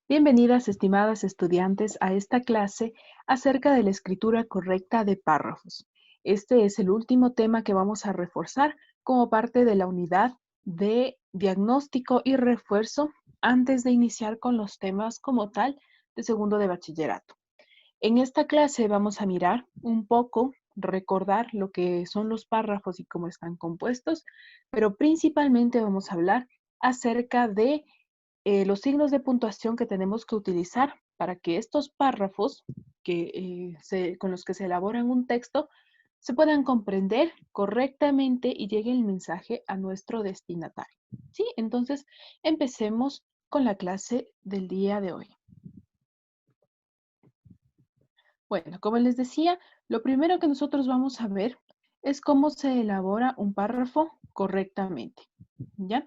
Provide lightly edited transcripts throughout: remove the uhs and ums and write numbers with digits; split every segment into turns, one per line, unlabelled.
Bienvenidas, estimadas estudiantes, a esta clase acerca de la escritura correcta de párrafos. Este es el último tema que vamos a reforzar como parte de la unidad de diagnóstico y refuerzo antes de iniciar con los temas como tal de segundo de bachillerato. En esta clase vamos a mirar un poco, recordar lo que son los párrafos y cómo están compuestos, pero principalmente vamos a hablar acerca de los signos de puntuación que tenemos que utilizar para que estos párrafos con los que se elabora un texto se puedan comprender correctamente y llegue el mensaje a nuestro destinatario. ¿Sí? Entonces, empecemos con la clase del día de hoy. Bueno, como les decía, lo primero que nosotros vamos a ver es cómo se elabora un párrafo correctamente. ¿Ya?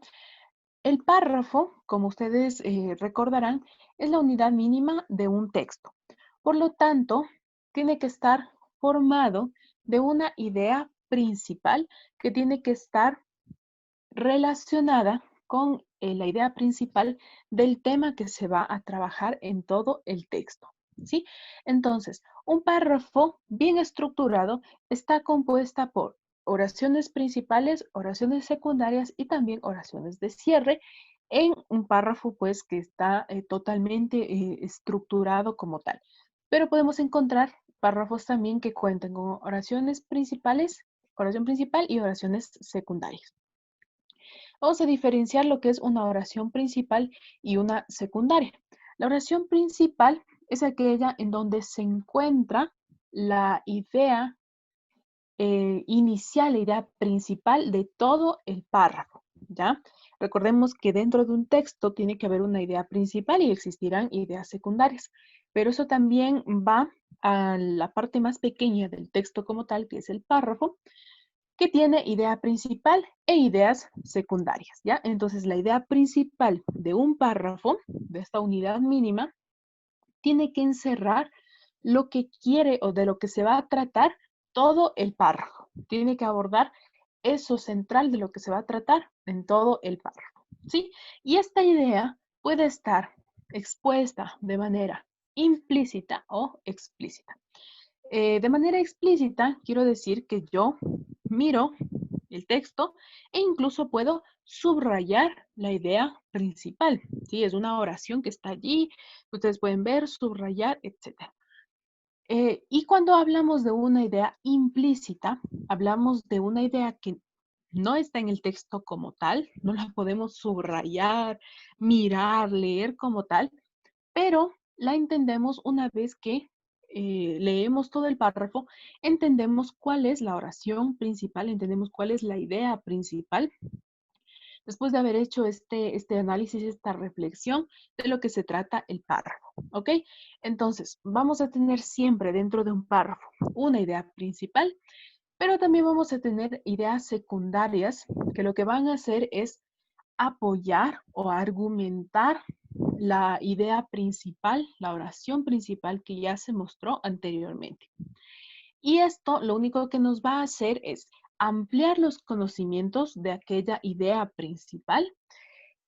El párrafo, como ustedes recordarán, es la unidad mínima de un texto. Por lo tanto, tiene que estar formado de una idea principal que tiene que estar relacionada con la idea principal del tema que se va a trabajar en todo el texto. ¿Sí? Entonces, un párrafo bien estructurado está compuesta por oraciones principales, oraciones secundarias y también oraciones de cierre en un párrafo pues que está totalmente estructurado como tal. Pero podemos encontrar párrafos también que cuentan con oraciones principales, oración principal y oraciones secundarias. Vamos a diferenciar lo que es una oración principal y una secundaria. La oración principal es aquella en donde se encuentra la idea inicial, la idea principal de todo el párrafo, ¿ya? Recordemos que dentro de un texto tiene que haber una idea principal y existirán ideas secundarias, pero eso también va a la parte más pequeña del texto como tal, que es el párrafo, que tiene idea principal e ideas secundarias, ¿ya? Entonces, la idea principal de un párrafo, de esta unidad mínima, tiene que encerrar lo que quiere o de lo que se va a tratar todo el párrafo. Tiene que abordar eso central de lo que se va a tratar en todo el párrafo, ¿sí? Y esta idea puede estar expuesta de manera implícita o explícita. De manera explícita, quiero decir que yo miro el texto e incluso puedo subrayar la idea principal. ¿Sí? Es una oración que está allí, ustedes pueden ver, subrayar, etc. Y cuando hablamos de una idea implícita, hablamos de una idea que no está en el texto como tal, no la podemos subrayar, mirar, leer como tal, pero la entendemos una vez que leemos todo el párrafo, entendemos cuál es la oración principal, entendemos cuál es la idea principal, después de haber hecho este análisis, esta reflexión de lo que se trata el párrafo, ¿ok? Entonces, vamos a tener siempre dentro de un párrafo una idea principal, pero también vamos a tener ideas secundarias que lo que van a hacer es apoyar o argumentar la idea principal, la oración principal que ya se mostró anteriormente. Y esto lo único que nos va a hacer es ampliar los conocimientos de aquella idea principal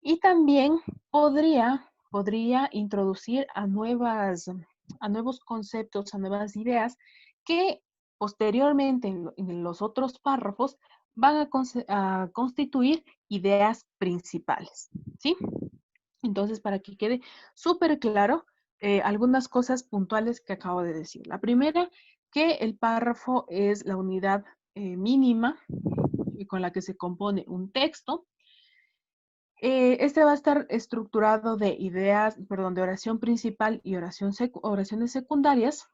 y también podría introducir a nuevos conceptos, a nuevas ideas que posteriormente en los otros párrafos van a constituir ideas principales, ¿sí? Entonces, para que quede súper claro, algunas cosas puntuales que acabo de decir. La primera, que el párrafo es la unidad mínima con la que se compone un texto. Este va a estar estructurado de ideas, perdón, de oración principal y oraciones secundarias.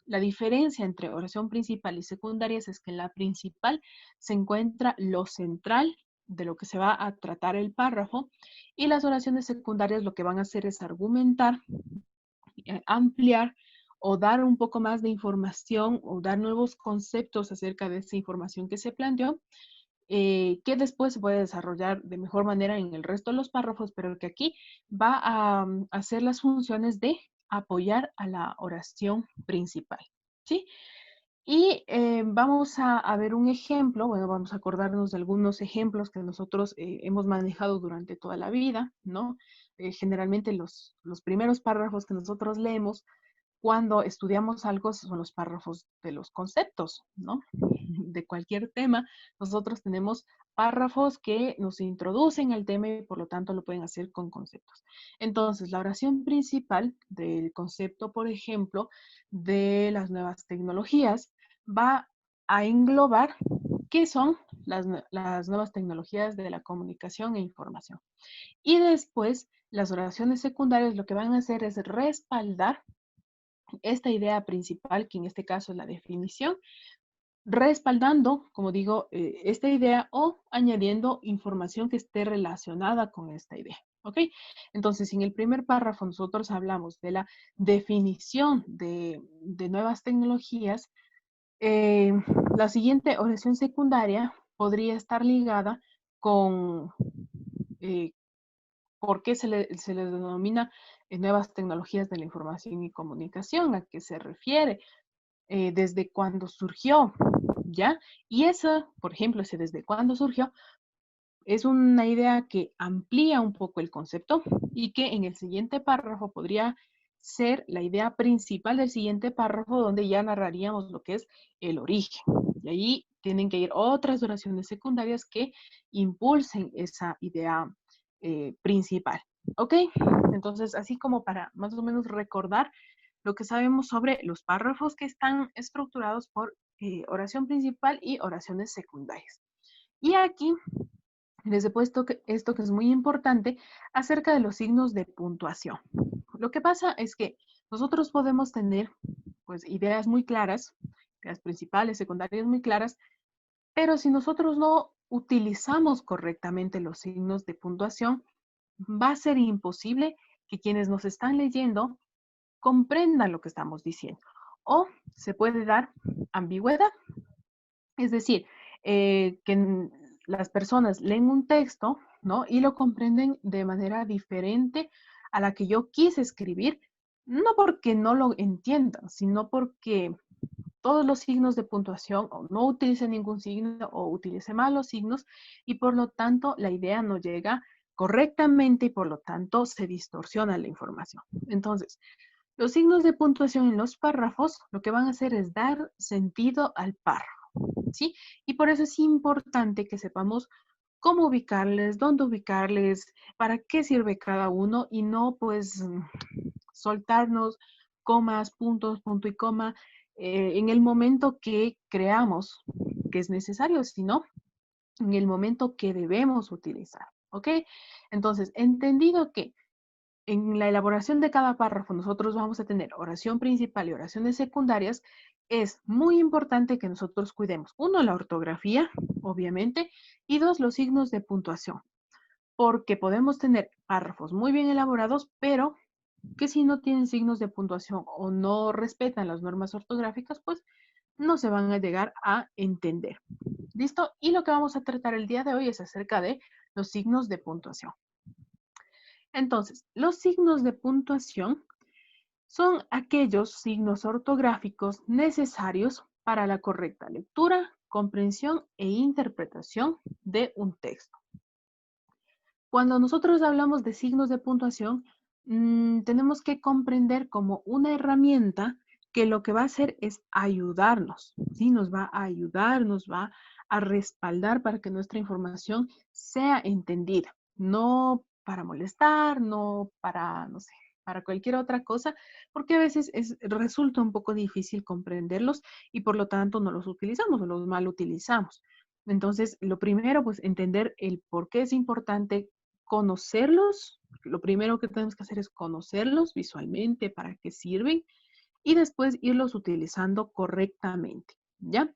La diferencia entre oración principal y secundarias es que en la principal se encuentra lo central de lo que se va a tratar el párrafo y las oraciones secundarias lo que van a hacer es argumentar, ampliar o dar un poco más de información o dar nuevos conceptos acerca de esa información que se planteó que después se puede desarrollar de mejor manera en el resto de los párrafos, pero que aquí va a hacer las funciones de apoyar a la oración principal, ¿sí? Y vamos a ver un ejemplo, bueno, vamos a acordarnos de algunos ejemplos que nosotros hemos manejado durante toda la vida, ¿no? generalmente los primeros párrafos que nosotros leemos cuando estudiamos algo son los párrafos de los conceptos, ¿no? De cualquier tema, nosotros tenemos párrafos que nos introducen al tema y por lo tanto lo pueden hacer con conceptos. Entonces, la oración principal del concepto, por ejemplo, de las nuevas tecnologías, va a englobar qué son las nuevas tecnologías de la comunicación e información. Y después, las oraciones secundarias lo que van a hacer es respaldar esta idea principal, que en este caso es la definición, respaldando, como digo, esta idea o añadiendo información que esté relacionada con esta idea. ¿Ok? Entonces, en el primer párrafo nosotros hablamos de la definición de nuevas tecnologías. eh, la siguiente oración secundaria podría estar ligada con eh, por qué se le denomina nuevas tecnologías de la información y comunicación, a qué se refiere, desde cuándo surgió, ¿ya? Y eso, por ejemplo, ese desde cuándo surgió, es una idea que amplía un poco el concepto y que en el siguiente párrafo podría ser la idea principal del siguiente párrafo, donde ya narraríamos lo que es el origen. Y ahí tienen que ir otras oraciones secundarias que impulsen esa idea principal. ¿Ok? Entonces, así como para más o menos recordar lo que sabemos sobre los párrafos que están estructurados por oración principal y oraciones secundarias. Y aquí les he puesto esto que es muy importante acerca de los signos de puntuación. Lo que pasa es que nosotros podemos tener pues ideas muy claras, ideas principales, secundarias muy claras, pero si nosotros no utilizamos correctamente los signos de puntuación, va a ser imposible que quienes nos están leyendo comprendan lo que estamos diciendo. O se puede dar ambigüedad, es decir, que las personas leen un texto, ¿no? Y lo comprenden de manera diferente a la que yo quise escribir, no porque no lo entiendan, sino porque todos los signos de puntuación o no utilice ningún signo o utilice malos signos y por lo tanto la idea no llega correctamente y por lo tanto se distorsiona la información. Entonces, los signos de puntuación en los párrafos lo que van a hacer es dar sentido al párrafo, ¿sí? Y por eso es importante que sepamos cómo ubicarles, dónde ubicarles, para qué sirve cada uno y no pues soltarnos comas, puntos, punto y coma en el momento que creamos que es necesario, sino en el momento que debemos utilizar, ¿ok? Entonces, entendido que en la elaboración de cada párrafo nosotros vamos a tener oración principal y oraciones secundarias, es muy importante que nosotros cuidemos, uno, la ortografía, obviamente, y dos, los signos de puntuación, porque podemos tener párrafos muy bien elaborados, pero que si no tienen signos de puntuación o no respetan las normas ortográficas, pues no se van a llegar a entender. ¿Listo? Y lo que vamos a tratar el día de hoy es acerca de los signos de puntuación. Entonces, los signos de puntuación son aquellos signos ortográficos necesarios para la correcta lectura, comprensión e interpretación de un texto. Cuando nosotros hablamos de signos de puntuación, tenemos que comprender como una herramienta que lo que va a hacer es ayudarnos, ¿sí? Nos va a ayudar, nos va a respaldar para que nuestra información sea entendida, no para molestar, no para, no sé, para cualquier otra cosa, porque a veces resulta un poco difícil comprenderlos y por lo tanto no los utilizamos o los mal utilizamos. Entonces, lo primero, pues entender el por qué es importante conocerlos. Lo primero que tenemos que hacer es conocerlos visualmente, para qué sirven, y después irlos utilizando correctamente, ¿ya?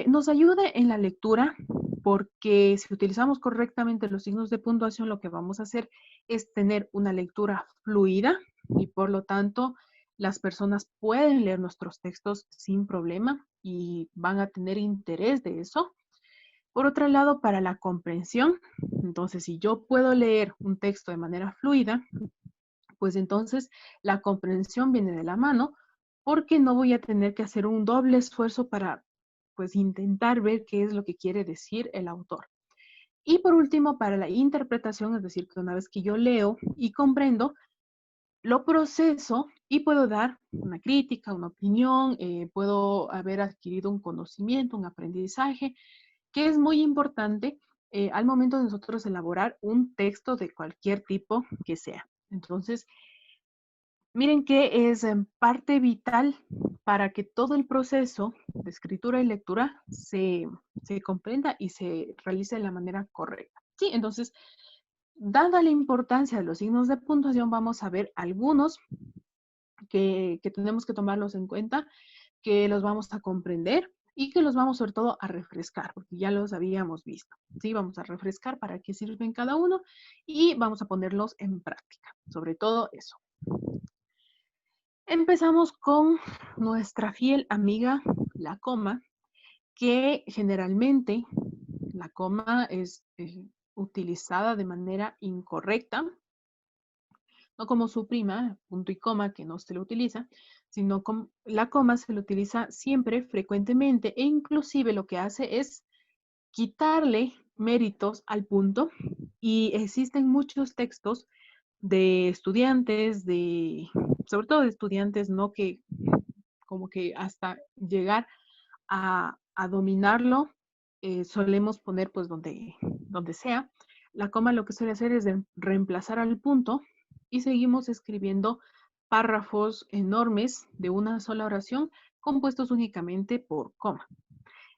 Nos ayuda en la lectura porque si utilizamos correctamente los signos de puntuación, lo que vamos a hacer es tener una lectura fluida y por lo tanto las personas pueden leer nuestros textos sin problema y van a tener interés de eso. Por otro lado, para la comprensión, entonces si yo puedo leer un texto de manera fluida, pues entonces la comprensión viene de la mano porque no voy a tener que hacer un doble esfuerzo para pues intentar ver qué es lo que quiere decir el autor. Y por último, para la interpretación, es decir, que una vez que yo leo y comprendo, lo proceso y puedo dar una crítica, una opinión, puedo haber adquirido un conocimiento, un aprendizaje, que es muy importante al momento de nosotros elaborar un texto de cualquier tipo que sea. Entonces, miren que es parte vital para que todo el proceso de escritura y lectura se comprenda y se realice de la manera correcta. Sí, entonces, dada la importancia de los signos de puntuación, vamos a ver algunos que tenemos que tomarlos en cuenta, que los vamos a comprender y que los vamos sobre todo a refrescar, porque ya los habíamos visto. ¿Sí? Vamos a refrescar para qué sirven cada uno y vamos a ponerlos en práctica, sobre todo eso. Empezamos con nuestra fiel amiga, la coma, que generalmente la coma es utilizada de manera incorrecta, no como su prima, punto y coma, que no se lo utiliza, sino como la coma se lo utiliza siempre, frecuentemente, e inclusive lo que hace es quitarle méritos al punto, y existen muchos textos de estudiantes, sobre todo de estudiantes, ¿no? Que como que hasta llegar a dominarlo, solemos poner pues donde sea. La coma lo que suele hacer es reemplazar al punto y seguimos escribiendo párrafos enormes de una sola oración compuestos únicamente por coma.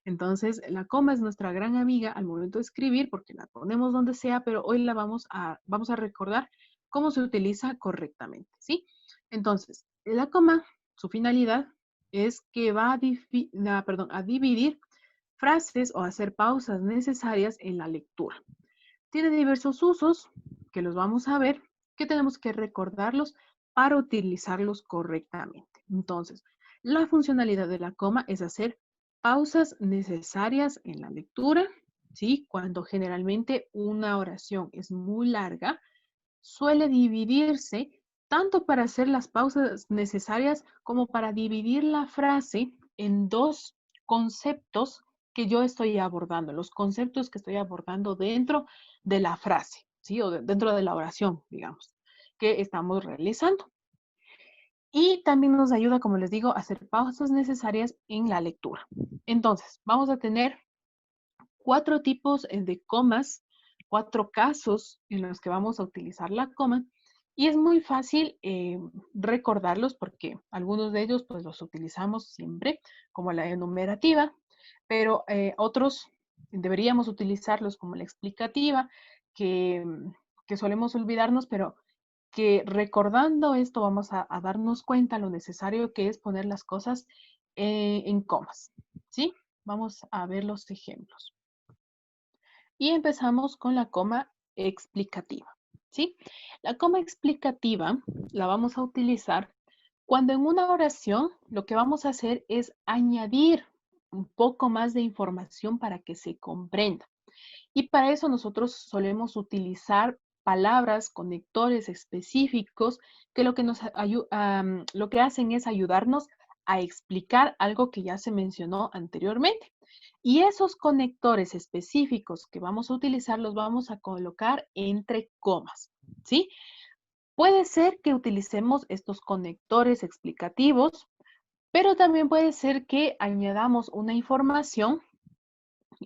Entonces, la coma es nuestra gran amiga al momento de escribir porque la ponemos donde sea, pero hoy vamos a recordar cómo se utiliza correctamente, ¿sí? Entonces, la coma, su finalidad es que va a dividir frases o hacer pausas necesarias en la lectura. Tiene diversos usos que los vamos a ver, que tenemos que recordarlos para utilizarlos correctamente. Entonces, la funcionalidad de la coma es hacer pausas necesarias en la lectura, ¿sí? Cuando generalmente una oración es muy larga, suele dividirse tanto para hacer las pausas necesarias como para dividir la frase en dos conceptos que yo estoy abordando, los conceptos que estoy abordando dentro de la frase, ¿sí? O dentro de la oración, digamos, que estamos realizando. Y también nos ayuda, como les digo, a hacer pausas necesarias en la lectura. Entonces, vamos a tener 4 tipos de comas, 4 casos en los que vamos a utilizar la coma. Y es muy fácil recordarlos porque algunos de ellos pues los utilizamos siempre, como la enumerativa, pero otros deberíamos utilizarlos como la explicativa, que, que solemos olvidarnos, pero que recordando esto vamos a darnos cuenta lo necesario que es poner las cosas en comas, ¿sí? Vamos a ver los ejemplos. Y empezamos con la coma explicativa, ¿sí? La coma explicativa la vamos a utilizar cuando en una oración lo que vamos a hacer es añadir un poco más de información para que se comprenda. Y para eso nosotros solemos utilizar palabras, conectores específicos que lo que hacen es ayudarnos a explicar algo que ya se mencionó anteriormente. Y esos conectores específicos que vamos a utilizar los vamos a colocar entre comas, ¿sí? Puede ser que utilicemos estos conectores explicativos, pero también puede ser que añadamos una información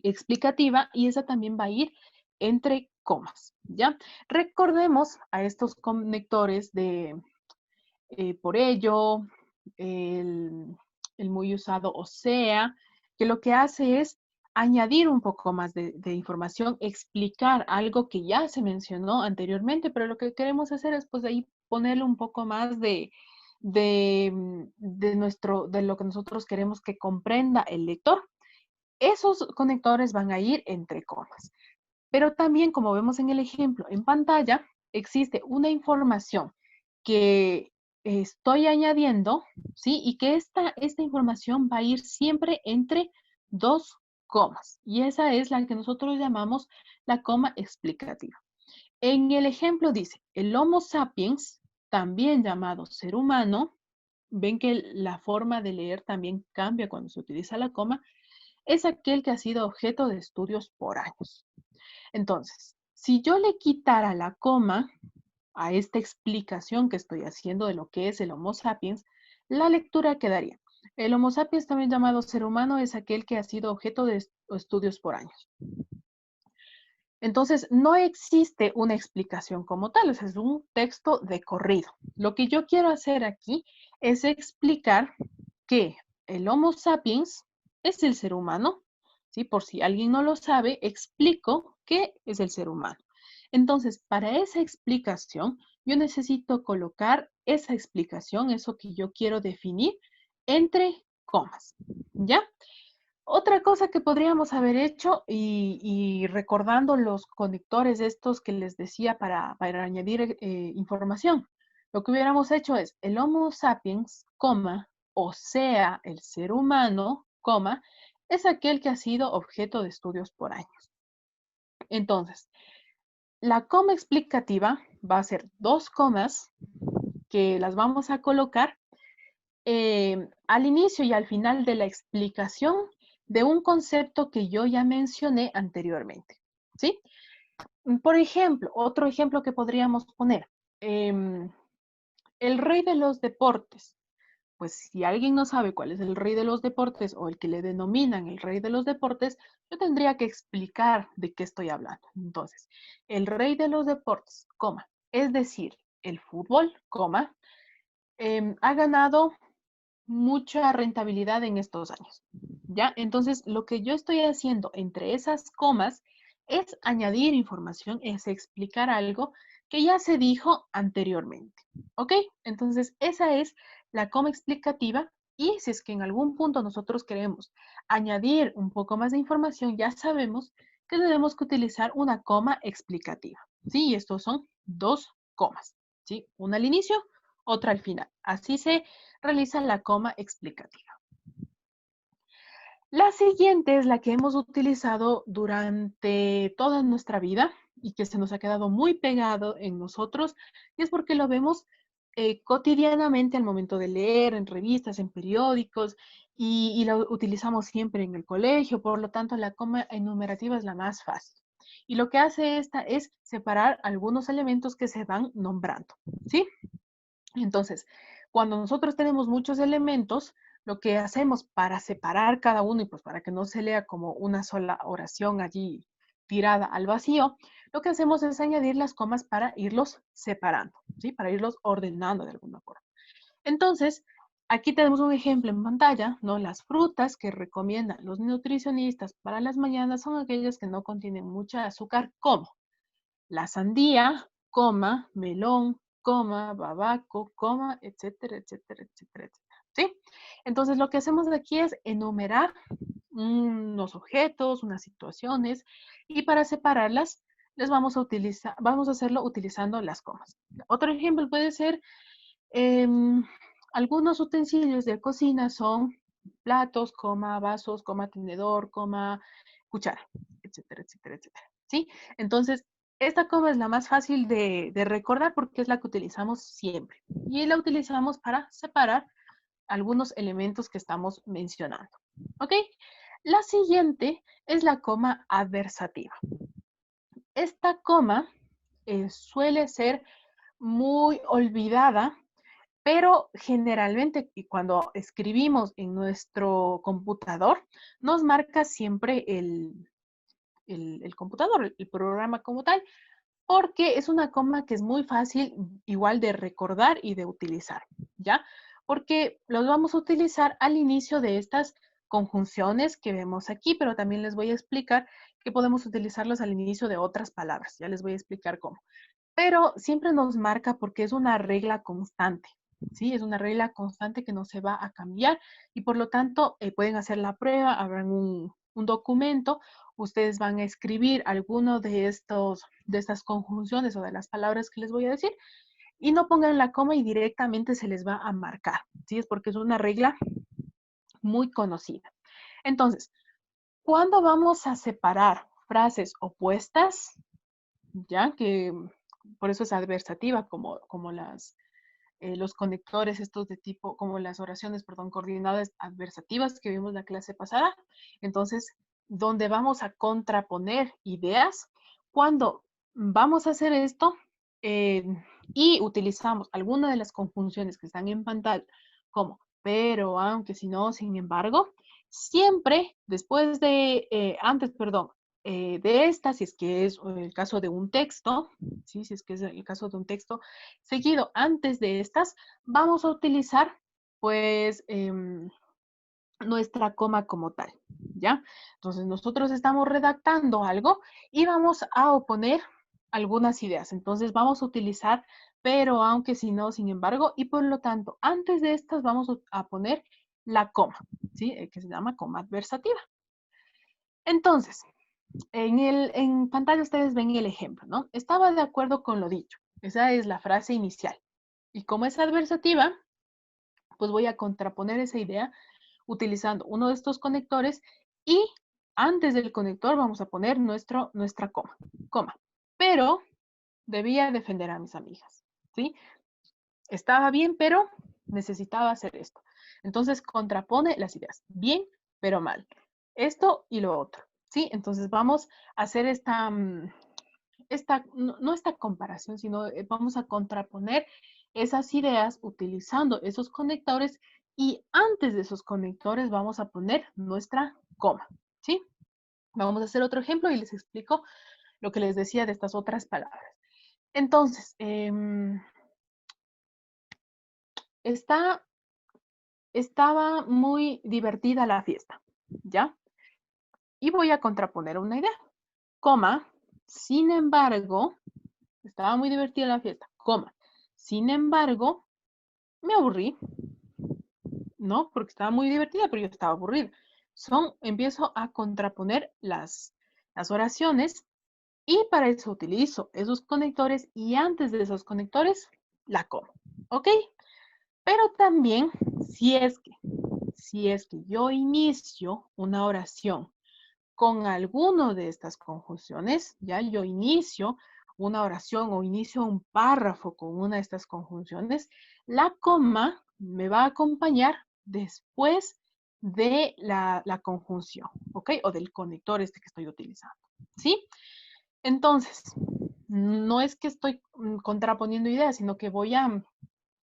explicativa y esa también va a ir entre comas, ¿ya? Recordemos a estos conectores de por ello, el, el muy usado o sea, que lo que hace es añadir un poco más de información, explicar algo que ya se mencionó anteriormente, pero lo que queremos hacer es pues ahí ponerle un poco más de lo que nosotros queremos que comprenda el lector. Esos conectores van a ir entre comas. Pero también, como vemos en el ejemplo en pantalla, existe una información que estoy añadiendo, ¿sí? Y que esta información va a ir siempre entre dos comas. Y esa es la que nosotros llamamos la coma explicativa. En el ejemplo dice, el Homo sapiens, también llamado ser humano, ven que la forma de leer también cambia cuando se utiliza la coma, es aquel que ha sido objeto de estudios por años. Entonces, si yo le quitara la coma a esta explicación que estoy haciendo de lo que es el Homo sapiens, la lectura quedaría. El Homo sapiens, también llamado ser humano, es aquel que ha sido objeto de estudios por años. Entonces, no existe una explicación como tal, o sea, es un texto de corrido. Lo que yo quiero hacer aquí es explicar que el Homo sapiens es el ser humano, ¿sí? Por si alguien no lo sabe, explico qué es el ser humano. Entonces, para esa explicación, yo necesito colocar esa explicación, eso que yo quiero definir, entre comas, ¿ya? Otra cosa que podríamos haber hecho y recordando los conectores estos que les decía para añadir información, lo que hubiéramos hecho es el Homo sapiens, coma, o sea, el ser humano, coma, es aquel que ha sido objeto de estudios por años. Entonces, la coma explicativa va a ser dos comas que las vamos a colocar al inicio y al final de la explicación de un concepto que yo ya mencioné anteriormente, ¿sí? Por ejemplo, otro ejemplo que podríamos poner, el rey de los deportes. Pues si alguien no sabe cuál es el rey de los deportes o el que le denominan el rey de los deportes, yo tendría que explicar de qué estoy hablando. Entonces, el rey de los deportes, coma, es decir, el fútbol, coma, ha ganado mucha rentabilidad en estos años. ¿Ya? Entonces, lo que yo estoy haciendo entre esas comas es añadir información, es explicar algo que ya se dijo anteriormente. ¿Ok? Entonces, esa es la coma explicativa y si es que en algún punto nosotros queremos añadir un poco más de información, ya sabemos que tenemos que utilizar una coma explicativa. ¿Sí? Y estos son dos comas. ¿Sí? Una al inicio, otra al final. Así se realiza la coma explicativa. La siguiente es la que hemos utilizado durante toda nuestra vida y que se nos ha quedado muy pegado en nosotros, y es porque lo vemos cotidianamente al momento de leer, en revistas, en periódicos, y lo utilizamos siempre en el colegio, por lo tanto la coma enumerativa es la más fácil. Y lo que hace esta es separar algunos elementos que se van nombrando, ¿sí? Entonces, cuando nosotros tenemos muchos elementos, lo que hacemos para separar cada uno y pues para que no se lea como una sola oración allí tirada al vacío, lo que hacemos es añadir las comas para irlos separando, ¿sí? Para irlos ordenando de alguna forma. Entonces, aquí tenemos un ejemplo en pantalla, ¿no? Las frutas que recomiendan los nutricionistas para las mañanas son aquellas que no contienen mucha azúcar, como la sandía, coma, melón, coma, babaco, coma, etcétera, etcétera, etcétera, etcétera. ¿Sí? Entonces, lo que hacemos aquí es enumerar unos objetos, unas situaciones, y para separarlas, les vamos a utilizar, vamos a hacerlo utilizando las comas. Otro ejemplo puede ser, algunos utensilios de cocina son platos, coma, vasos, coma, tenedor, coma, cuchara, etcétera, etcétera, etcétera. ¿Sí? Entonces, esta coma es la más fácil de recordar porque es la que utilizamos siempre. Y la utilizamos para separar algunos elementos que estamos mencionando. ¿Ok? La siguiente es la coma adversativa. Esta coma suele ser muy olvidada, pero generalmente y cuando escribimos en nuestro computador, nos marca siempre el computador, el programa como tal, porque es una coma que es muy fácil igual de recordar y de utilizar, ¿ya? Porque los vamos a utilizar al inicio de estas conjunciones que vemos aquí, pero también les voy a explicar que podemos utilizarlos al inicio de otras palabras. Ya les voy a explicar cómo. Pero siempre nos marca porque es una regla constante, ¿sí? Es una regla constante que no se va a cambiar y por lo tanto pueden hacer la prueba, habrán un documento, ustedes van a escribir alguno de estas conjunciones o de las palabras que les voy a decir y no pongan la coma y directamente se les va a marcar, ¿sí? Es porque es una regla muy conocida. Entonces, ¿cuándo vamos a separar frases opuestas? Ya que por eso es adversativa, como los conectores estos de tipo, como las oraciones, perdón, coordinadas adversativas que vimos la clase pasada. Entonces, donde vamos a contraponer ideas, Cuando vamos a hacer esto eh, y utilizamos alguna de las conjunciones que están en pantalla, como pero, aunque, si no, sin embargo, siempre después de, antes, perdón, de esta, si es que es el caso de un texto, ¿sí? Si es que es el caso de un texto, seguido antes de estas, vamos a utilizar, pues, nuestra coma como tal, ¿ya? Entonces, nosotros estamos redactando algo y vamos a oponer algunas ideas. Entonces, vamos a utilizar pero, aunque, si no, sin embargo, y por lo tanto, antes de estas vamos a poner la coma, ¿sí? Que se llama coma adversativa. Entonces, en pantalla ustedes ven el ejemplo, ¿no? Estaba de acuerdo con lo dicho. Esa es la frase inicial. Y como es adversativa, pues voy a contraponer esa idea utilizando uno de estos conectores y antes del conector vamos a poner nuestra coma. Pero debía defender a mis amigas, ¿sí? Estaba bien, pero necesitaba hacer esto. Entonces contrapone las ideas. Bien, pero mal. Esto y lo otro, ¿sí? Entonces vamos a hacer no esta comparación, sino vamos a contraponer esas ideas utilizando esos conectores y antes de esos conectores vamos a poner nuestra coma, ¿sí? Vamos a hacer otro ejemplo y les explico lo que les decía de estas otras palabras. Entonces, estaba muy divertida la fiesta, ¿ya? Y voy a contraponer una idea, coma, sin embargo, estaba muy divertida la fiesta, coma, sin embargo, me aburrí, ¿no? Porque estaba muy divertida, pero yo estaba aburrida. Empiezo a contraponer las oraciones y para eso utilizo esos conectores y antes de esos conectores, la coma, ¿ok? Pero también, si es que, si es que yo inicio una oración con alguno de estas conjunciones, ya yo inicio una oración o inicio un párrafo con una de estas conjunciones, la coma me va a acompañar después de la conjunción, ¿ok? O del conector este que estoy utilizando, ¿sí? Entonces, no es que estoy contraponiendo ideas, sino que voy a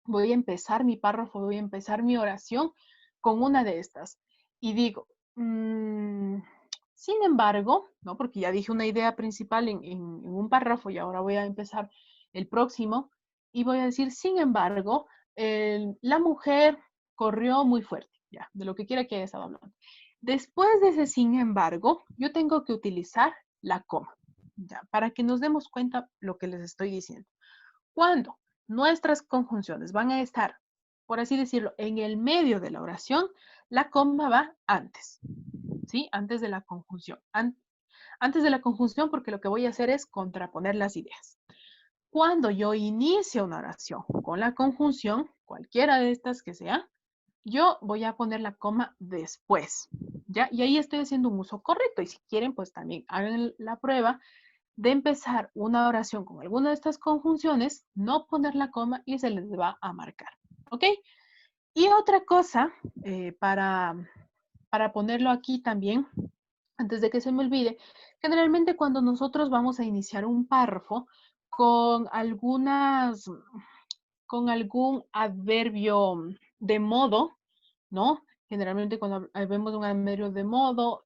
empezar mi párrafo, voy a empezar mi oración con una de estas. Y digo, sin embargo, ¿no? Porque ya dije una idea principal en un párrafo y ahora voy a empezar el próximo y voy a decir, sin embargo, la mujer corrió muy fuerte, ya, de lo que quiera que haya estado hablando. Después de ese sin embargo, yo tengo que utilizar la coma, ya, para que nos demos cuenta lo que les estoy diciendo. Cuando nuestras conjunciones van a estar, por así decirlo, en el medio de la oración, la coma va antes, ¿sí? Antes de la conjunción. Antes de la conjunción porque lo que voy a hacer es contraponer las ideas. Cuando yo inicio una oración con la conjunción, cualquiera de estas que sea, yo voy a poner la coma después, ¿ya? Y ahí estoy haciendo un uso correcto. Y si quieren, pues también hagan la prueba de empezar una oración con alguna de estas conjunciones, no poner la coma y se les va a marcar, ¿ok? Y otra cosa, para ponerlo aquí también, antes de que se me olvide, generalmente cuando nosotros vamos a iniciar un párrafo con con algún adverbio de modo, ¿no? Generalmente cuando vemos un adverbio de modo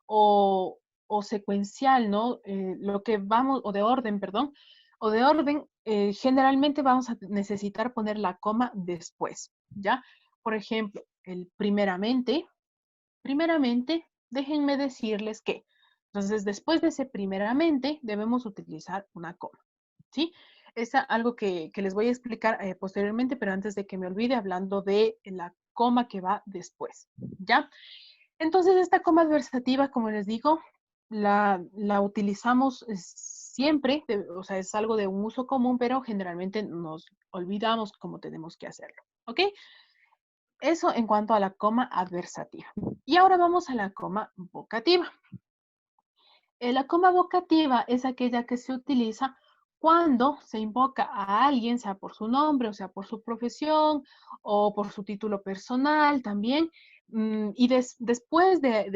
o, o secuencial, ¿no? Lo que vamos, o de orden, perdón, o de orden, generalmente vamos a necesitar poner la coma después, ¿ya? Por ejemplo, el primeramente, déjenme decirles que, entonces después de ese primeramente debemos utilizar una coma, ¿sí? Es algo que les voy a explicar posteriormente, pero antes de que me olvide, hablando de la coma que va después, ¿ya? Entonces, esta coma adversativa, como les digo, la utilizamos siempre, o sea, es algo de un uso común, pero generalmente nos olvidamos cómo tenemos que hacerlo, ¿ok? Eso en cuanto a la coma adversativa. Y ahora vamos a la coma vocativa. La coma vocativa es aquella que se utiliza cuando se invoca a alguien, sea por su nombre, o sea por su profesión, o por su título personal también, y después de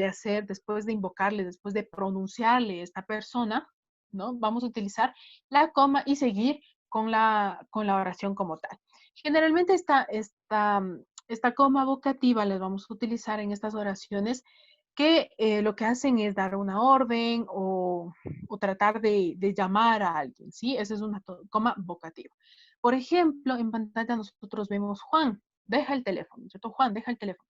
invocarle, después de pronunciarle a esta persona, ¿no? Vamos a utilizar la coma y seguir con la oración como tal. Generalmente esta coma vocativa la vamos a utilizar en estas oraciones que lo que hacen es dar una orden o tratar de llamar a alguien, ¿sí? Esa es una coma vocativa. Por ejemplo, en pantalla nosotros vemos Juan, deja el teléfono, ¿cierto? Juan, deja el teléfono.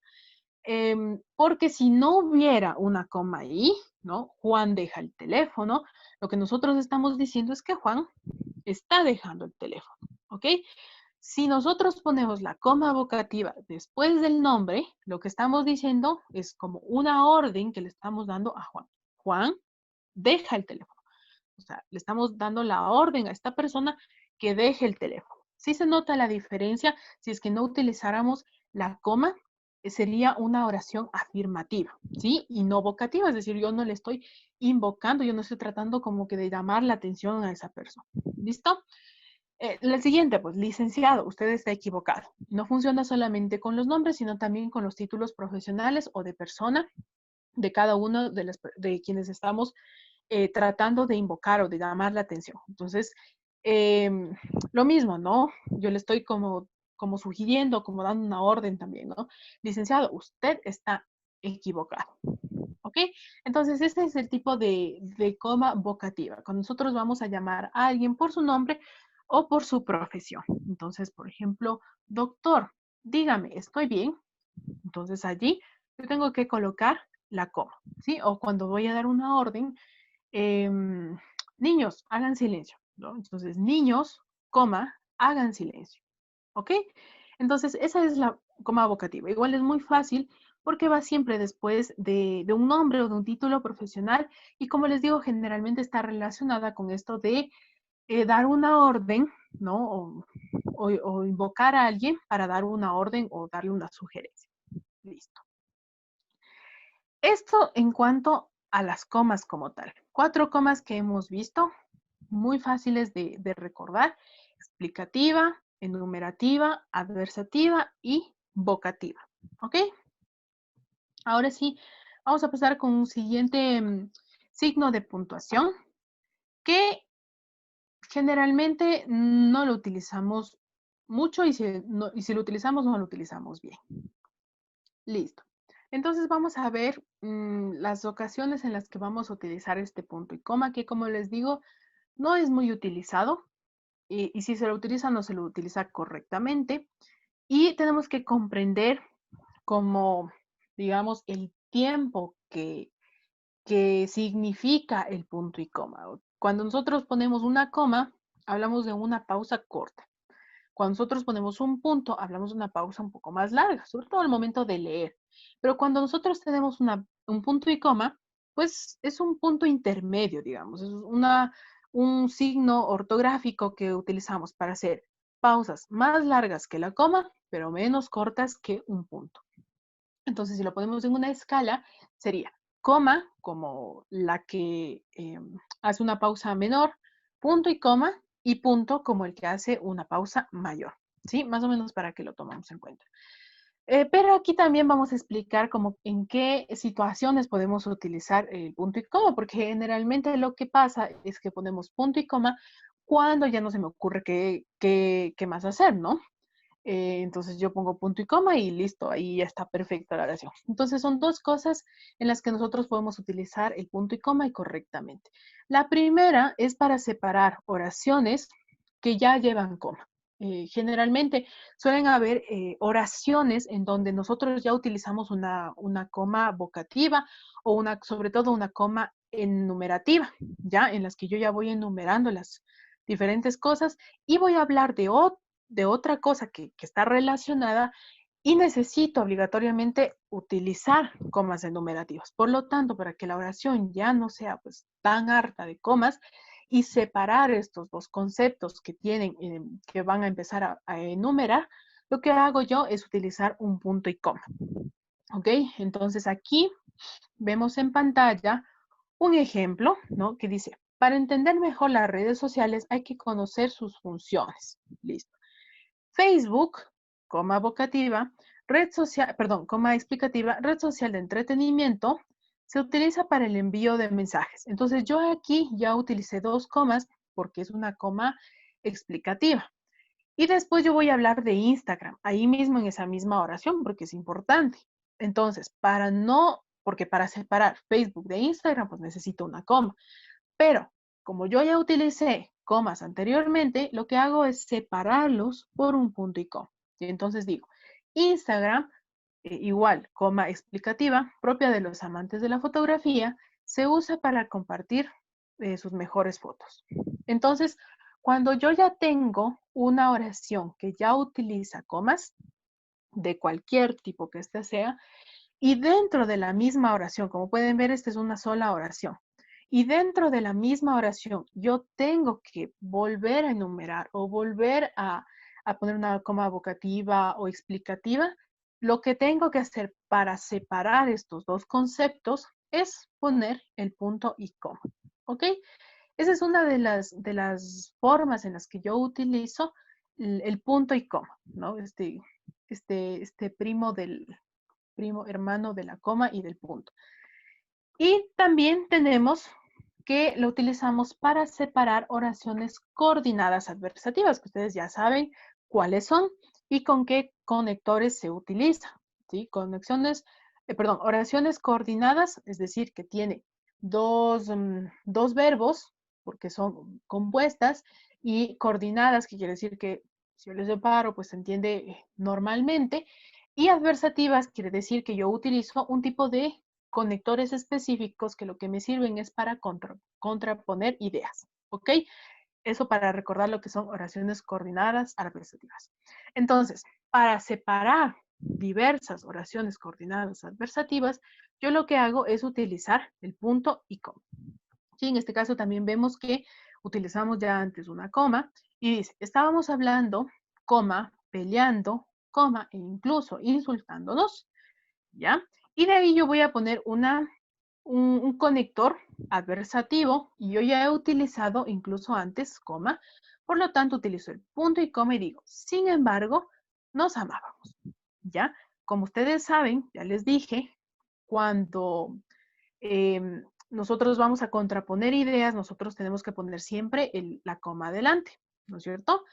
Porque si no hubiera una coma ahí, ¿no? Juan deja el teléfono, lo que nosotros estamos diciendo es que Juan está dejando el teléfono, ¿ok? Si nosotros ponemos la coma vocativa después del nombre, lo que estamos diciendo es como una orden que le estamos dando a Juan. Juan, deja el teléfono. O sea, le estamos dando la orden a esta persona que deje el teléfono. Sí se nota la diferencia si es que no utilizáramos la coma, sería una oración afirmativa, ¿sí? Y no vocativa, es decir, yo no le estoy invocando, yo no estoy tratando como que de llamar la atención a esa persona. ¿Listo? La siguiente, pues, licenciado, usted está equivocado. No funciona solamente con los nombres, sino también con los títulos profesionales o de persona de cada uno de quienes estamos tratando de invocar o de llamar la atención. Entonces, eh, lo mismo, ¿no? Yo le estoy como sugiriendo, como dando una orden también, ¿no? Licenciado, usted está equivocado. ¿Ok? Entonces, este es el tipo de coma vocativa. Cuando nosotros vamos a llamar a alguien por su nombre o por su profesión. Entonces, por ejemplo, doctor, dígame, ¿estoy bien? Entonces, allí yo tengo que colocar la coma, ¿sí? O cuando voy a dar una orden, niños, hagan silencio, ¿no? Entonces, niños, coma, hagan silencio. ¿Ok? Entonces, esa es la coma vocativa. Igual es muy fácil porque va siempre después de un nombre o de un título profesional y como les digo, generalmente está relacionada con esto de dar una orden, ¿no? O invocar a alguien para dar una orden o darle una sugerencia. Listo. Esto en cuanto a las comas como tal. 4 comas que hemos visto, muy fáciles de recordar, explicativa, enumerativa, adversativa y vocativa. ¿Ok? Ahora sí, vamos a pasar con un siguiente signo de puntuación que generalmente no lo utilizamos mucho y si lo utilizamos no lo utilizamos bien. Listo. Entonces vamos a ver las ocasiones en las que vamos a utilizar este punto y coma, que como les digo, no es muy utilizado y si se lo utiliza, no se lo utiliza correctamente. Y tenemos que comprender como, digamos, el tiempo que significa el punto y coma. Cuando nosotros ponemos una coma, hablamos de una pausa corta. Cuando nosotros ponemos un punto, hablamos de una pausa un poco más larga, sobre todo al momento de leer. Pero cuando nosotros tenemos un punto y coma, pues es un punto intermedio, digamos. Es un signo ortográfico que utilizamos para hacer pausas más largas que la coma, pero menos cortas que un punto. Entonces, si lo ponemos en una escala, sería coma, como la que hace una pausa menor, punto y punto como el que hace una pausa mayor. ¿Sí? Más o menos para que lo tomemos en cuenta. Pero aquí también vamos a explicar como en qué situaciones podemos utilizar el punto y coma, porque generalmente lo que pasa es que ponemos punto y coma cuando ya no se me ocurre qué más hacer, ¿no? Entonces yo pongo punto y coma y listo, ahí ya está perfecta la oración. Entonces son dos cosas en las que nosotros podemos utilizar el punto y coma y correctamente. La primera es para separar oraciones que ya llevan coma. Generalmente suelen haber oraciones en donde nosotros ya utilizamos una coma vocativa o sobre todo una coma enumerativa, ya en las que yo ya voy enumerando las diferentes cosas y voy a hablar de otra cosa que está relacionada y necesito obligatoriamente utilizar comas enumerativas. Por lo tanto, para que la oración ya no sea pues tan harta de comas y separar estos dos conceptos que tienen, que van a empezar a enumerar, lo que hago yo es utilizar un punto y coma. ¿Ok? Entonces aquí vemos en pantalla un ejemplo, ¿no? Que dice, para entender mejor las redes sociales hay que conocer sus funciones. Listo. Facebook, coma vocativa, red social, perdón, coma explicativa, red social de entretenimiento, se utiliza para el envío de mensajes. Entonces yo aquí ya utilicé dos comas porque es una coma explicativa. Y después yo voy a hablar de Instagram, ahí mismo en esa misma oración, porque es importante. Entonces, porque para separar Facebook de Instagram, pues necesito una coma. Pero como yo ya utilicé comas anteriormente, lo que hago es separarlos por un punto y coma. Y entonces digo, Instagram, igual, coma explicativa, propia de los amantes de la fotografía, se usa para compartir sus mejores fotos. Entonces, cuando yo ya tengo una oración que ya utiliza comas, de cualquier tipo que éste sea, y dentro de la misma oración, como pueden ver, esta es una sola oración. Y dentro de la misma oración, yo tengo que volver a enumerar o volver a poner una coma vocativa o explicativa. Lo que tengo que hacer para separar estos dos conceptos es poner el punto y coma. ¿Ok? Esa es una de las formas en las que yo utilizo el punto y coma, ¿no? Este primo hermano de la coma y del punto. Y también tenemos que lo utilizamos para separar oraciones coordinadas adversativas, que ustedes ya saben cuáles son y con qué conectores se utiliza. ¿Sí? Oraciones coordinadas, es decir, que tiene dos verbos, porque son compuestas, y coordinadas, que quiere decir que si yo les separo, pues se entiende normalmente. Y adversativas quiere decir que yo utilizo un tipo de conectores específicos que lo que me sirven es para contraponer ideas, ¿ok? Eso para recordar lo que son oraciones coordinadas adversativas. Entonces, para separar diversas oraciones coordinadas adversativas, yo lo que hago es utilizar el punto y coma. Sí, en este caso también vemos que utilizamos ya antes una coma y dice, estábamos hablando, coma, peleando, coma, e incluso insultándonos, ¿ya? Y de ahí yo voy a poner un conector adversativo y yo ya he utilizado incluso antes coma, por lo tanto utilizo el punto y coma y digo, sin embargo, nos amábamos, ¿ya? Como ustedes saben, ya les dije, cuando nosotros vamos a contraponer ideas, nosotros tenemos que poner siempre la coma adelante, ¿no es cierto?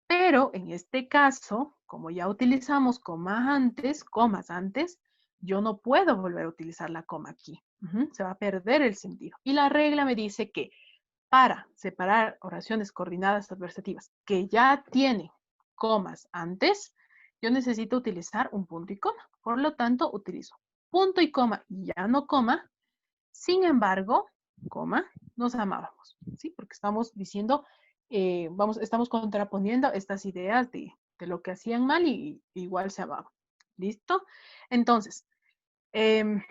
Pero en este caso, como ya utilizamos comas antes, yo no puedo volver a utilizar la coma aquí. Se va a perder el sentido. Y la regla me dice que para separar oraciones coordinadas adversativas que ya tienen comas antes, yo necesito utilizar un punto y coma. Por lo tanto, utilizo punto y coma y ya no coma. Sin embargo, coma, nos amábamos, ¿sí? Porque estamos diciendo, estamos contraponiendo estas ideas de lo que hacían mal y igual se amaban. ¿Listo? Entonces,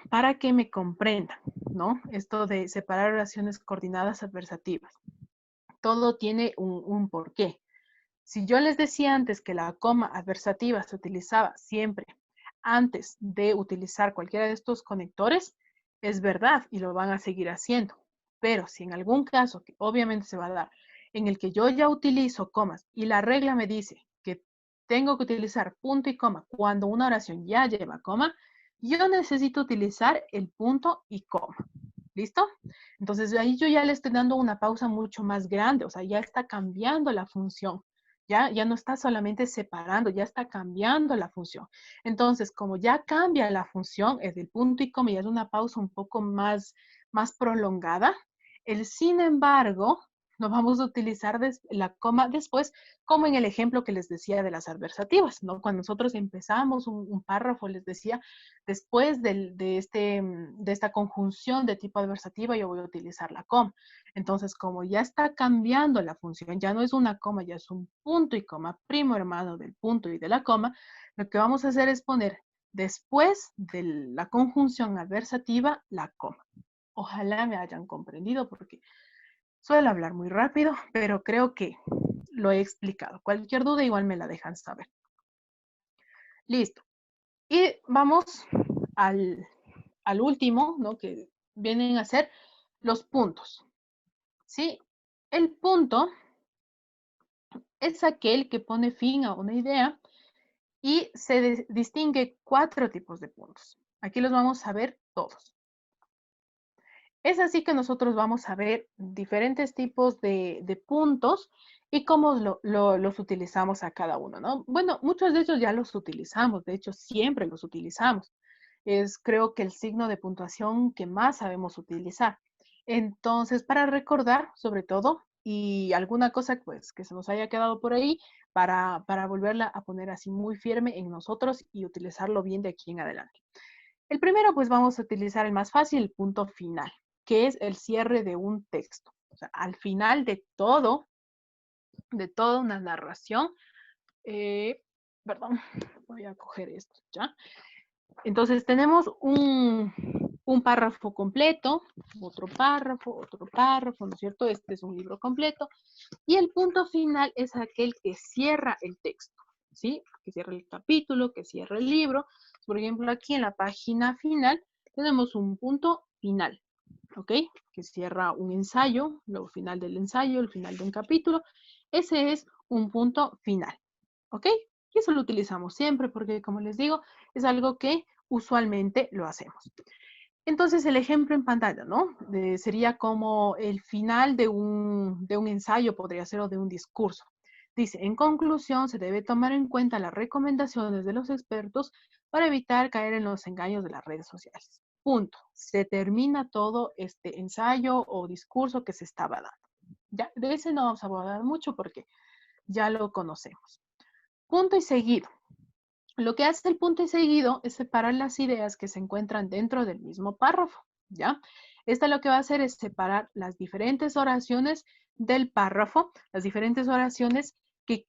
para que me comprendan, ¿no? Esto de separar oraciones coordinadas adversativas. Todo tiene un porqué. Si yo les decía antes que la coma adversativa se utilizaba siempre antes de utilizar cualquiera de estos conectores, es verdad y lo van a seguir haciendo. Pero si en algún caso, que obviamente se va a dar, en el que yo ya utilizo comas y la regla me dice que tengo que utilizar punto y coma cuando una oración ya lleva coma, yo necesito utilizar el punto y coma. ¿Listo? Entonces ahí yo ya le estoy dando una pausa mucho más grande, o sea, ya está cambiando la función. Ya no está solamente separando, ya está cambiando la función. Entonces, como ya cambia la función, es del punto y coma, ya es una pausa un poco más prolongada. El sin embargo, no vamos a utilizar la coma después, como en el ejemplo que les decía de las adversativas, ¿no? Cuando nosotros empezamos un párrafo, les decía, después de esta conjunción de tipo adversativa, yo voy a utilizar la coma. Entonces, como ya está cambiando la función, ya no es una coma, ya es un punto y coma, primo hermano del punto y de la coma, lo que vamos a hacer es poner después de la conjunción adversativa la coma. Ojalá me hayan comprendido porque suelo hablar muy rápido, pero creo que lo he explicado. Cualquier duda igual me la dejan saber. Listo. Y vamos al último, ¿no? Que vienen a ser los puntos. ¿Sí? El punto es aquel que pone fin a una idea y se distingue 4 tipos de puntos. Aquí los vamos a ver todos. Es así que nosotros vamos a ver diferentes tipos de puntos y cómo los utilizamos a cada uno, ¿no? Bueno, muchos de ellos ya los utilizamos, de hecho siempre los utilizamos. Es creo que el signo de puntuación que más sabemos utilizar. Entonces, para recordar sobre todo y alguna cosa pues que se nos haya quedado por ahí para volverla a poner así muy firme en nosotros y utilizarlo bien de aquí en adelante. El primero, pues vamos a utilizar el más fácil, el punto final, que es el cierre de un texto. O sea, al final de toda una narración, eh, perdón, voy a coger esto, ¿ya? Entonces tenemos un párrafo completo, otro párrafo, ¿no es cierto? Este es un libro completo. Y el punto final es aquel que cierra el texto, ¿sí? Que cierra el capítulo, que cierra el libro. Por ejemplo, aquí en la página final tenemos un punto final, ¿ok? Que cierra un ensayo, luego final del ensayo, el final de un capítulo. Ese es un punto final, ¿ok? Y eso lo utilizamos siempre porque, como les digo, es algo que usualmente lo hacemos. Entonces, el ejemplo en pantalla, ¿no? Sería como el final de un ensayo, podría ser, o de un discurso. Dice, en conclusión, se debe tomar en cuenta las recomendaciones de los expertos para evitar caer en los engaños de las redes sociales. Punto. Se termina todo este ensayo o discurso que se estaba dando. Ya, de ese no vamos a abordar mucho porque ya lo conocemos. Punto y seguido. Lo que hace el punto y seguido es separar las ideas que se encuentran dentro del mismo párrafo, ¿ya? Esta lo que va a hacer es separar las diferentes oraciones del párrafo, las diferentes oraciones que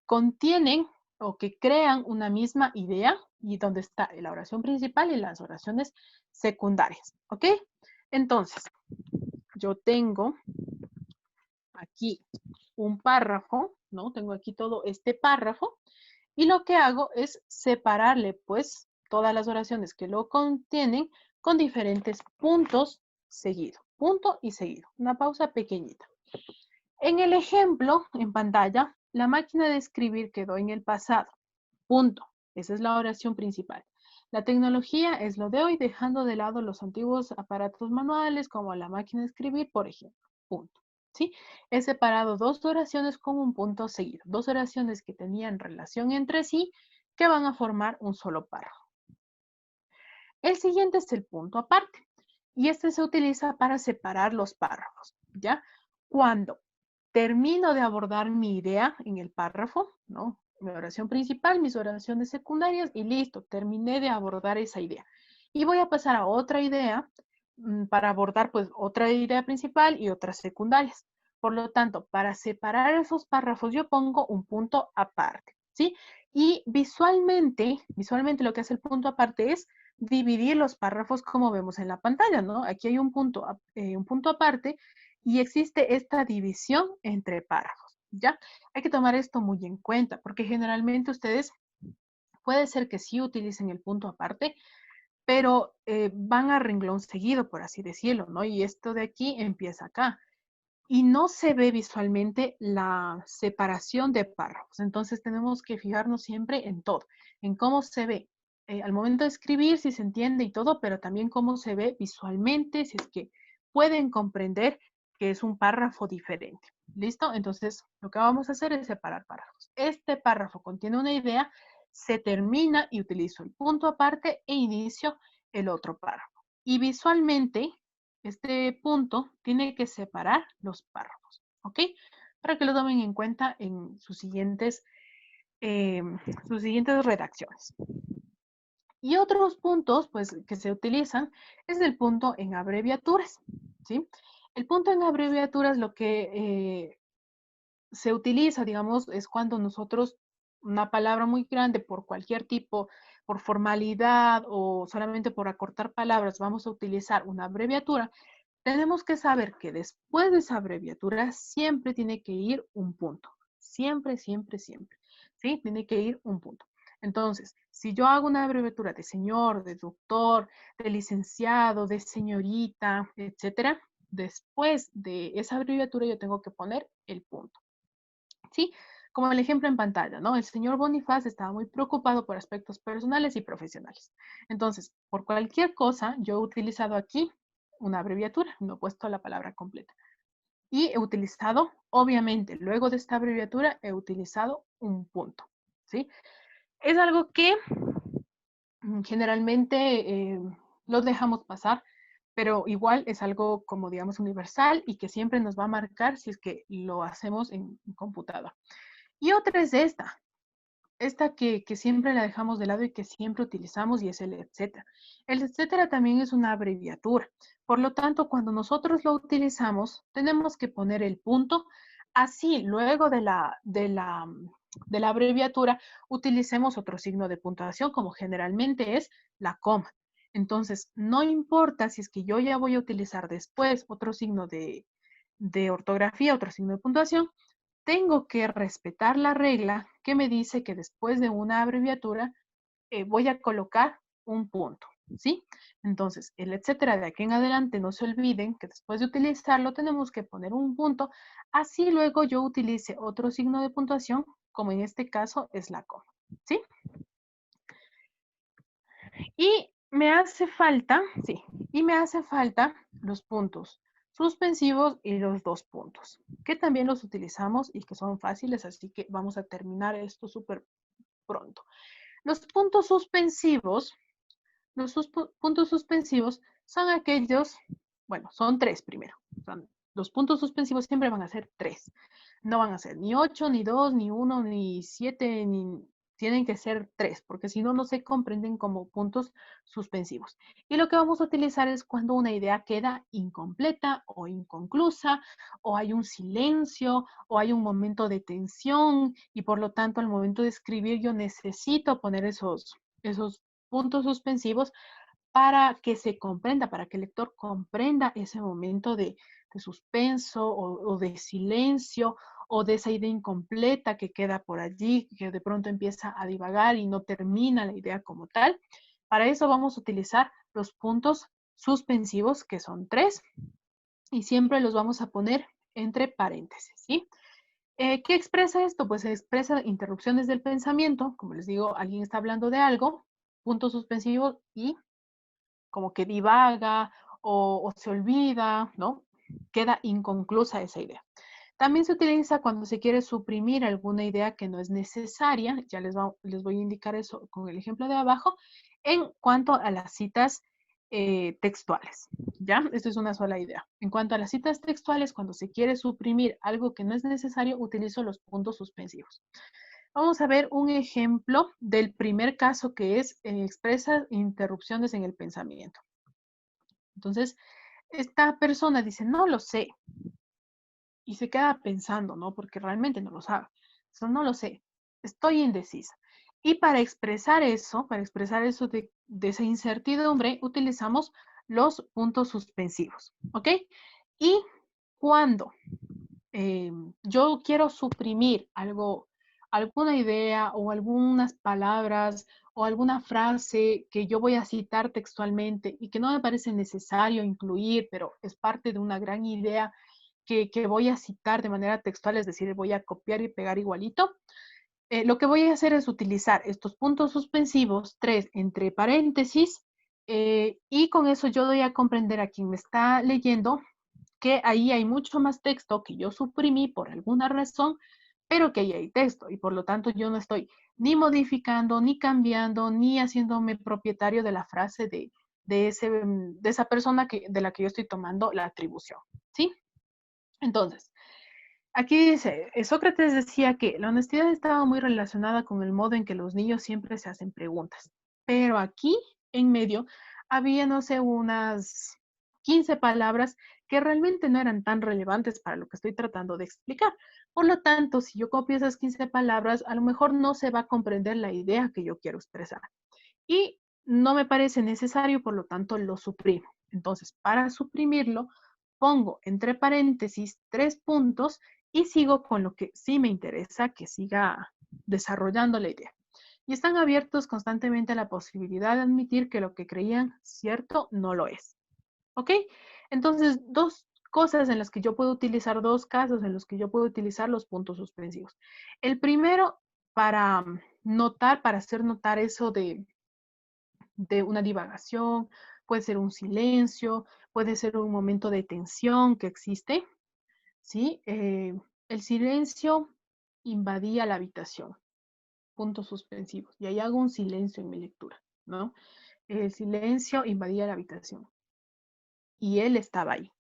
contienen o que crean una misma idea y donde está la oración principal y las oraciones secundarias, ¿ok? Entonces, yo tengo aquí un párrafo, ¿no? Tengo aquí todo este párrafo y lo que hago es separarle, pues, todas las oraciones que lo contienen con diferentes puntos seguido, punto y seguido, una pausa pequeñita. En el ejemplo, en pantalla, la máquina de escribir quedó en el pasado, punto. Esa es la oración principal. La tecnología es lo de hoy, dejando de lado los antiguos aparatos manuales como la máquina de escribir, por ejemplo, punto. ¿Sí? He separado dos oraciones con un punto seguido, dos oraciones que tenían relación entre sí, que van a formar un solo párrafo. El siguiente es el punto aparte, y este se utiliza para separar los párrafos, ¿ya? Cuando termino de abordar mi idea en el párrafo, ¿no? Mi oración principal, mis oraciones secundarias y listo, terminé de abordar esa idea. Y voy a pasar a otra idea para abordar pues otra idea principal y otras secundarias. Por lo tanto, para separar esos párrafos yo pongo un punto aparte, ¿sí? Y visualmente lo que hace el punto aparte es dividir los párrafos como vemos en la pantalla, ¿no? Aquí hay un punto aparte y existe esta división entre párrafos, ¿ya? Hay que tomar esto muy en cuenta porque generalmente ustedes puede ser que sí utilicen el punto aparte, pero van a renglón seguido, por así decirlo, ¿no? Y esto de aquí empieza acá. Y no se ve visualmente la separación de párrafos. Entonces tenemos que fijarnos siempre en todo, en cómo se ve al momento de escribir, si se entiende y todo, pero también cómo se ve visualmente, si es que pueden comprender que es un párrafo diferente. ¿Listo? Entonces, lo que vamos a hacer es separar párrafos. Este párrafo contiene una idea, se termina y utilizo el punto aparte e inicio el otro párrafo. Y visualmente, este punto tiene que separar los párrafos, ¿ok? Para que lo tomen en cuenta en sus siguientes redacciones. Y otros puntos, pues, que se utilizan es el punto en abreviaturas, ¿sí? El punto en abreviaturas lo que se utiliza, digamos, es cuando nosotros una palabra muy grande por cualquier tipo, por formalidad o solamente por acortar palabras, vamos a utilizar una abreviatura. Tenemos que saber que después de esa abreviatura siempre tiene que ir un punto. Siempre, siempre, siempre. ¿Sí? Tiene que ir un punto. Entonces, si yo hago una abreviatura de señor, de doctor, de licenciado, de señorita, etcétera, después de esa abreviatura yo tengo que poner el punto. ¿Sí? Como el ejemplo en pantalla, ¿no? El señor Bonifaz estaba muy preocupado por aspectos personales y profesionales. Entonces, por cualquier cosa, yo he utilizado aquí una abreviatura, no he puesto la palabra completa. Y he utilizado, obviamente, luego de esta abreviatura, he utilizado un punto, ¿sí? Es algo que generalmente lo dejamos pasar, pero igual es algo como, digamos, universal y que siempre nos va a marcar si es que lo hacemos en computadora. Y otra es esta que siempre la dejamos de lado y que siempre utilizamos y es el etcétera. El etcétera también es una abreviatura. Por lo tanto, cuando nosotros lo utilizamos, tenemos que poner el punto. Así, luego de la abreviatura, utilicemos otro signo de puntuación, como generalmente es la coma. Entonces, no importa si es que yo ya voy a utilizar después otro signo de ortografía, otro signo de puntuación, tengo que respetar la regla que me dice que después de una abreviatura voy a colocar un punto, ¿sí? Entonces, el etcétera de aquí en adelante, no se olviden que después de utilizarlo tenemos que poner un punto, así luego yo utilice otro signo de puntuación, como en este caso es la coma, ¿sí? Y me hace falta, sí, y me hace falta los puntos suspensivos y los dos puntos, que también los utilizamos y que son fáciles, así que vamos a terminar esto súper pronto. Los puntos suspensivos, puntos suspensivos son aquellos, bueno, son tres primero. Los puntos suspensivos siempre van a ser tres. No van a ser ni 8, ni 2, ni 1, ni 7, ni tienen que ser tres, porque si no, no se comprenden como puntos suspensivos. Y lo que vamos a utilizar es cuando una idea queda incompleta o inconclusa, o hay un silencio, o hay un momento de tensión, y por lo tanto, al momento de escribir, yo necesito poner esos puntos suspensivos para que se comprenda, para que el lector comprenda ese momento de suspenso o de silencio o de esa idea incompleta que queda por allí, que de pronto empieza a divagar y no termina la idea como tal. Para eso vamos a utilizar los puntos suspensivos, que son tres, y siempre los vamos a poner entre paréntesis, ¿sí? ¿Qué expresa esto? Pues expresa interrupciones del pensamiento, como les digo, alguien está hablando de algo, punto suspensivo y como que divaga o se olvida, ¿no? Queda inconclusa esa idea. También se utiliza cuando se quiere suprimir alguna idea que no es necesaria, ya les voy a indicar eso con el ejemplo de abajo, en cuanto a las citas textuales, ¿ya? Esto es una sola idea. En cuanto a las citas textuales, cuando se quiere suprimir algo que no es necesario, utilizo los puntos suspensivos. Vamos a ver un ejemplo del primer caso que es expresa interrupciones en el pensamiento. Entonces, esta persona dice, no lo sé, y se queda pensando, ¿no? Porque realmente no lo sabe. Eso no lo sé, estoy indecisa. Y para expresar eso de esa incertidumbre, utilizamos los puntos suspensivos, ¿ok? Y cuando yo quiero suprimir algo, alguna idea o algunas palabras o alguna frase que yo voy a citar textualmente y que no me parece necesario incluir, pero es parte de una gran idea que voy a citar de manera textual, es decir, voy a copiar y pegar igualito. Lo que voy a hacer es utilizar estos puntos suspensivos, tres entre paréntesis, y con eso yo doy a comprender a quien me está leyendo que ahí hay mucho más texto que yo suprimí por alguna razón, pero que ahí hay texto y por lo tanto yo no estoy ni modificando, ni cambiando, ni haciéndome propietario de la frase de esa persona de la que yo estoy tomando la atribución, ¿sí? Entonces, aquí dice, Sócrates decía que la honestidad estaba muy relacionada con el modo en que los niños siempre se hacen preguntas, pero aquí en medio había, no sé, unas 15 palabras que realmente no eran tan relevantes para lo que estoy tratando de explicar. Por lo tanto, si yo copio esas 15 palabras, a lo mejor no se va a comprender la idea que yo quiero expresar. Y no me parece necesario, por lo tanto, lo suprimo. Entonces, para suprimirlo, pongo entre paréntesis 3 puntos y sigo con lo que sí me interesa, que siga desarrollando la idea. Y están abiertos constantemente a la posibilidad de admitir que lo que creían cierto no lo es. ¿Ok? Entonces, dos cosas en las que yo puedo utilizar, dos casos en los que yo puedo utilizar los puntos suspensivos. El primero, para notar, para hacer notar eso de una divagación, puede ser un silencio, puede ser un momento de tensión que existe, ¿sí? El silencio invadía la habitación, puntos suspensivos. Y ahí hago un silencio en mi lectura, ¿no? El silencio invadía la habitación y él estaba ahí,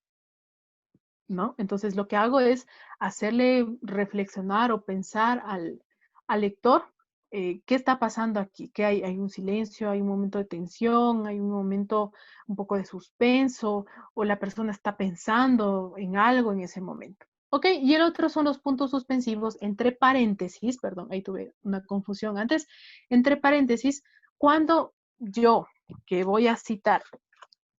¿no? Entonces lo que hago es hacerle reflexionar o pensar al lector qué está pasando aquí, que hay un silencio, hay un momento de tensión, hay un momento un poco de suspenso o la persona está pensando en algo en ese momento. ¿Ok? Y el otro son los puntos suspensivos entre paréntesis, perdón, ahí tuve una confusión antes, entre paréntesis, cuando yo que voy a citar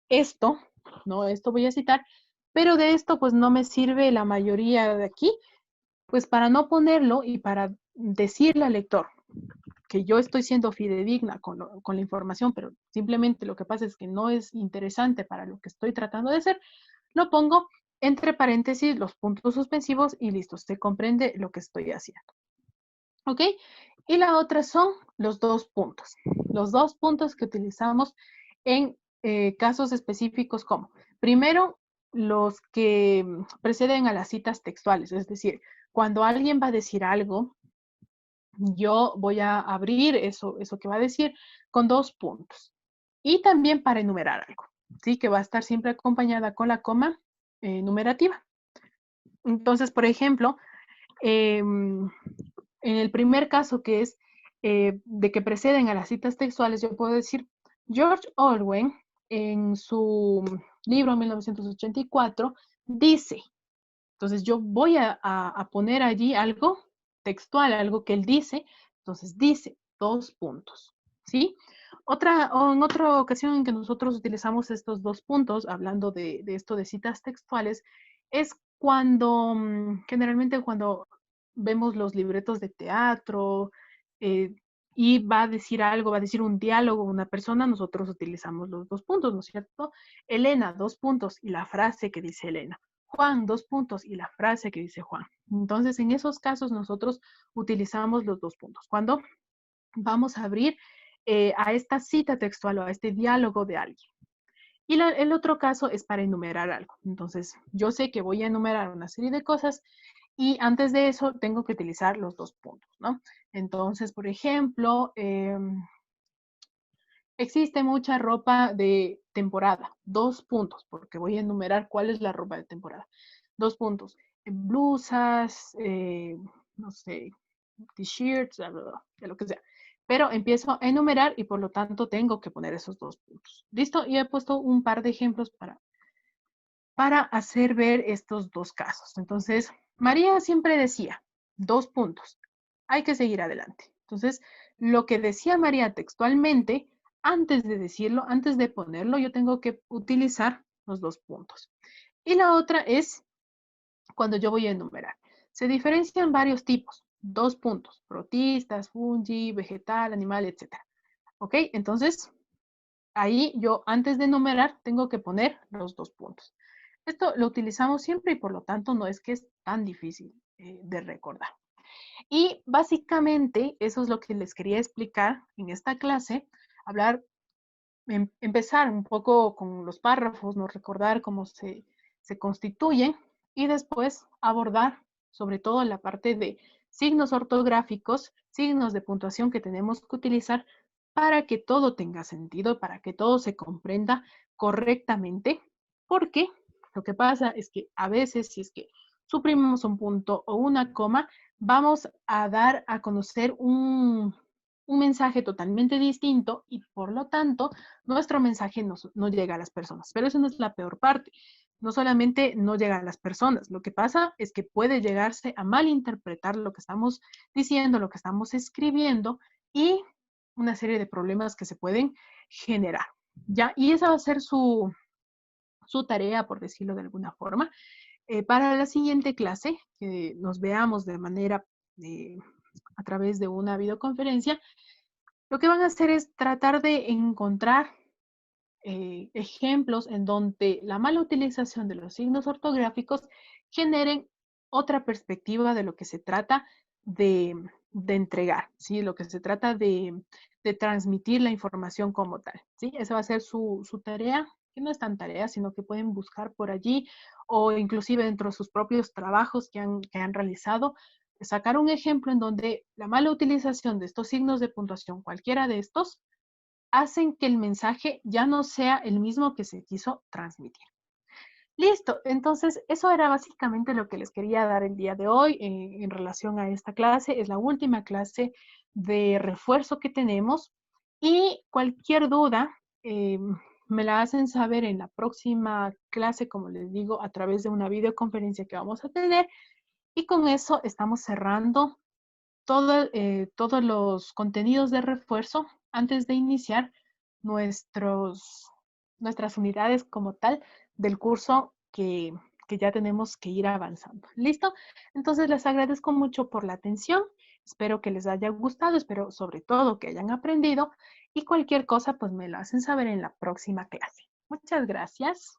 esto, ¿no? Esto voy a citar, pero de esto pues no me sirve la mayoría de aquí, pues para no ponerlo y para decirle al lector que yo estoy siendo fidedigna con la información, pero simplemente lo que pasa es que no es interesante para lo que estoy tratando de hacer, lo pongo entre paréntesis los puntos suspensivos y listo, se comprende lo que estoy haciendo. ¿Ok? Y la otra son los dos puntos. Los dos puntos que utilizamos en casos específicos como, primero, los que preceden a las citas textuales, es decir, cuando alguien va a decir algo, yo voy a abrir eso que va a decir con dos puntos. Y también para enumerar algo, ¿sí? Que va a estar siempre acompañada con la coma numerativa. Entonces, por ejemplo, en el primer caso que es de que preceden a las citas textuales, yo puedo decir, George Orwell en su libro 1984 dice, entonces yo voy a poner allí algo textual, algo que él dice, entonces dice, dos puntos, ¿sí? En otra ocasión en que nosotros utilizamos estos dos puntos, hablando de esto de citas textuales, es cuando, generalmente cuando vemos los libretos de teatro eh, y va a decir algo, va a decir un diálogo una persona, nosotros utilizamos los dos puntos, ¿no es cierto? Elena, dos puntos, y la frase que dice Elena. Juan, dos puntos, y la frase que dice Juan. Entonces, en esos casos nosotros utilizamos los dos puntos. Cuando vamos a abrir a esta cita textual o a este diálogo de alguien. Y el otro caso es para enumerar algo. Entonces, yo sé que voy a enumerar una serie de cosas y antes de eso tengo que utilizar los dos puntos, ¿no? Entonces, por ejemplo, existe mucha ropa de temporada, dos puntos, porque voy a enumerar cuál es la ropa de temporada. Dos puntos, blusas, no sé, t-shirts, de lo que sea. Pero empiezo a enumerar y por lo tanto tengo que poner esos dos puntos. ¿Listo? Y he puesto un par de ejemplos para hacer ver estos dos casos. Entonces, María siempre decía, dos puntos, hay que seguir adelante. Entonces, lo que decía María textualmente, antes de decirlo, antes de ponerlo, yo tengo que utilizar los dos puntos. Y la otra es cuando yo voy a enumerar. Se diferencian varios tipos, dos puntos, protistas, fungi, vegetal, animal, etc. ¿Ok? Entonces, ahí yo antes de enumerar tengo que poner los dos puntos. Esto lo utilizamos siempre y por lo tanto no es que es tan difícil de recordar. Y básicamente eso es lo que les quería explicar en esta clase, hablar, empezar un poco con los párrafos, no recordar cómo se constituyen y después abordar sobre todo la parte de signos ortográficos, signos de puntuación que tenemos que utilizar para que todo tenga sentido, para que todo se comprenda correctamente, porque lo que pasa es que a veces si es que suprimimos un punto o una coma, vamos a dar a conocer un mensaje totalmente distinto y por lo tanto nuestro mensaje no llega a las personas. Pero eso no es la peor parte. No solamente no llega a las personas, lo que pasa es que puede llegarse a malinterpretar lo que estamos diciendo, lo que estamos escribiendo y una serie de problemas que se pueden generar. ¿Ya? Y esa va a ser su tarea, por decirlo de alguna forma. Para la siguiente clase, que nos veamos de manera a través de una videoconferencia, lo que van a hacer es tratar de encontrar ejemplos en donde la mala utilización de los signos ortográficos generen otra perspectiva de lo que se trata de entregar, ¿sí? Lo que se trata de transmitir la información como tal, ¿sí? Esa va a ser su tarea que no es tan tarea, sino que pueden buscar por allí o inclusive dentro de sus propios trabajos que han realizado, sacar un ejemplo en donde la mala utilización de estos signos de puntuación, cualquiera de estos, hacen que el mensaje ya no sea el mismo que se quiso transmitir. Listo, entonces eso era básicamente lo que les quería dar el día de hoy en relación a esta clase. Es la última clase de refuerzo que tenemos y cualquier duda me la hacen saber en la próxima clase, como les digo, a través de una videoconferencia que vamos a tener y con eso estamos cerrando todos los contenidos de refuerzo antes de iniciar nuestros, nuestras unidades como tal del curso que ya tenemos que ir avanzando. ¿Listo? Entonces les agradezco mucho por la atención. Espero que les haya gustado, espero sobre todo que hayan aprendido y cualquier cosa pues me lo hacen saber en la próxima clase. Muchas gracias.